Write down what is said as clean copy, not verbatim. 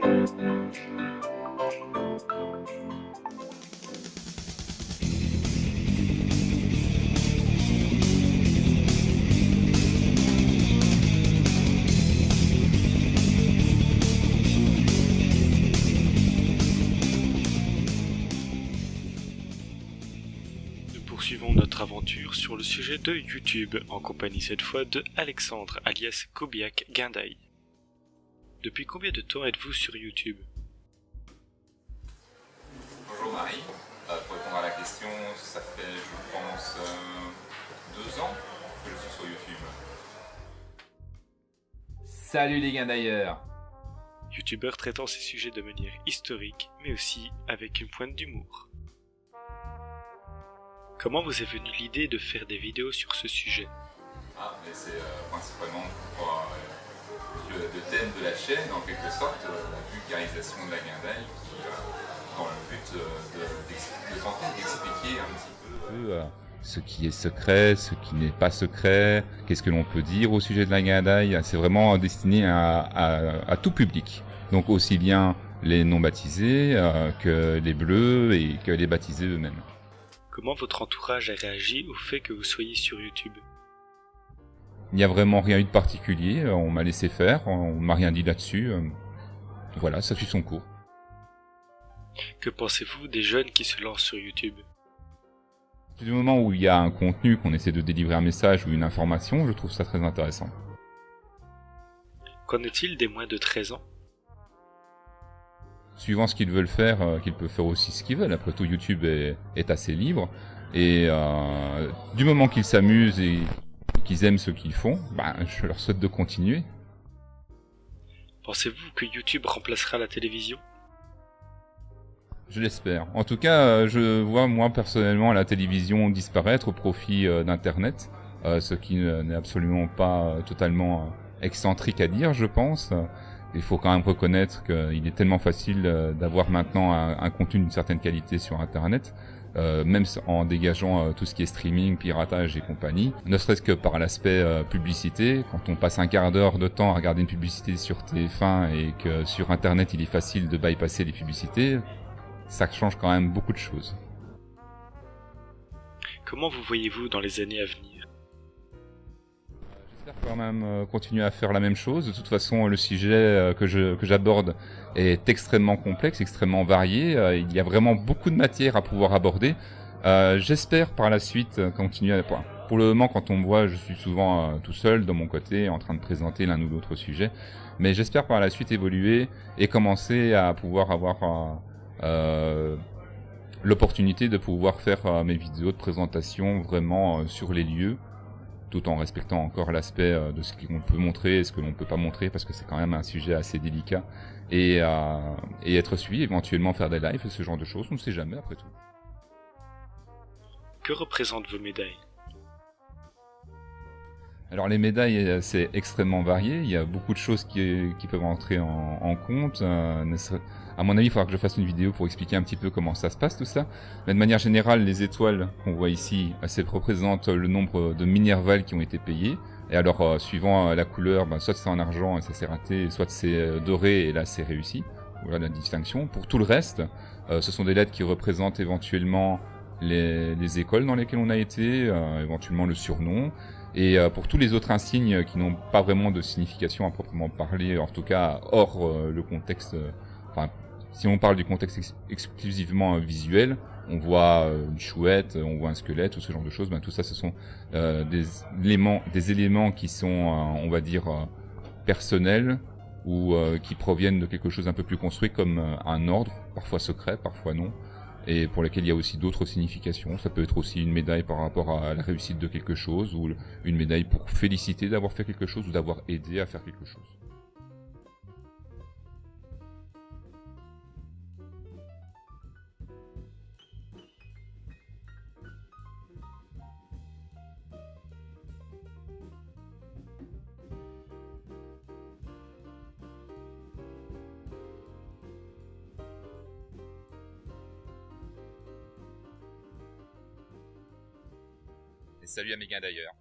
Nous poursuivons notre aventure sur le sujet de YouTube, en compagnie cette fois de Alexandre, alias Kobiak Guindaille. Depuis combien de temps êtes-vous sur YouTube? Bonjour Marie, pour répondre à la question, ça fait je pense 2 ans que je suis sur YouTube. Salut les Guindailleurs. Youtubeur traitant ces sujets de manière historique, mais aussi avec une pointe d'humour. Comment vous est venue l'idée de faire des vidéos sur ce sujet? Mais c'est principalement pour le thème de la chaîne, en quelque sorte, la vulgarisation de la guindaille, qui dans le but de tenter d'expliquer un petit peu Ce qui est secret, ce qui n'est pas secret, qu'est-ce que l'on peut dire au sujet de la guindaille. C'est vraiment destiné à tout public. Donc aussi bien les non baptisés que les bleus et que les baptisés eux-mêmes. Comment votre entourage a réagi au fait que vous soyez sur YouTube? Il n'y a vraiment rien eu de particulier, on m'a laissé faire, on m'a rien dit là-dessus. Voilà, ça suit son cours. Que pensez-vous des jeunes qui se lancent sur YouTube? Du moment où il y a un contenu, qu'on essaie de délivrer un message ou une information, je trouve ça très intéressant. Qu'en est-il des moins de 13 ans? Suivant ce qu'ils veulent faire, qu'ils peuvent faire aussi ce qu'ils veulent. Après tout, YouTube est assez libre. Et du moment qu'ils s'amusent et qu'ils aiment ce qu'ils font, je leur souhaite de continuer. Pensez-vous que YouTube remplacera la télévision? Je l'espère. En tout cas, je vois moi personnellement la télévision disparaître au profit d'Internet, ce qui n'est absolument pas totalement excentrique à dire, je pense. Il faut quand même reconnaître qu'il est tellement facile d'avoir maintenant un contenu d'une certaine qualité sur Internet, même en dégageant tout ce qui est streaming, piratage et compagnie. Ne serait-ce que par l'aspect publicité, quand on passe un quart d'heure de temps à regarder une publicité sur TF1 et que sur Internet il est facile de bypasser les publicités, ça change quand même beaucoup de choses. Comment vous voyez-vous dans les années à venir? J'espère quand même continuer à faire la même chose. De toute façon, le sujet que j'aborde est extrêmement complexe, extrêmement varié. Il y a vraiment beaucoup de matière à pouvoir aborder. J'espère par la suite continuer à... Pour le moment, quand on me voit, je suis souvent tout seul de mon côté, en train de présenter l'un ou l'autre sujet. Mais j'espère par la suite évoluer et commencer à pouvoir avoir l'opportunité de pouvoir faire mes vidéos de présentation vraiment sur les lieux, tout en respectant encore l'aspect de ce qu'on peut montrer et ce que l'on ne peut pas montrer, parce que c'est quand même un sujet assez délicat, et être suivi, éventuellement faire des lives et ce genre de choses, on ne sait jamais après tout. Que représentent vos médailles? Alors les médailles, c'est extrêmement varié, il y a beaucoup de choses qui peuvent entrer en compte. À mon avis, il faudra que je fasse une vidéo pour expliquer un petit peu comment ça se passe tout ça. Mais de manière générale, les étoiles qu'on voit ici, ça représente le nombre de minervales qui ont été payées. Et alors, suivant la couleur, soit c'est en argent et ça s'est raté, soit c'est doré et là c'est réussi. Voilà la distinction. Pour tout le reste, ce sont des lettres qui représentent éventuellement les écoles dans lesquelles on a été, éventuellement le surnom. Et pour tous les autres insignes qui n'ont pas vraiment de signification à proprement parler, en tout cas hors le contexte, si on parle du contexte exclusivement visuel, on voit une chouette, on voit un squelette ou ce genre de choses, tout ça ce sont des éléments qui sont, on va dire, personnels ou qui proviennent de quelque chose un peu plus construit comme un ordre, parfois secret, parfois non, et pour lesquels il y a aussi d'autres significations. Ça peut être aussi une médaille par rapport à la réussite de quelque chose, ou une médaille pour féliciter d'avoir fait quelque chose ou d'avoir aidé à faire quelque chose. Et salut à mes gains d'ailleurs.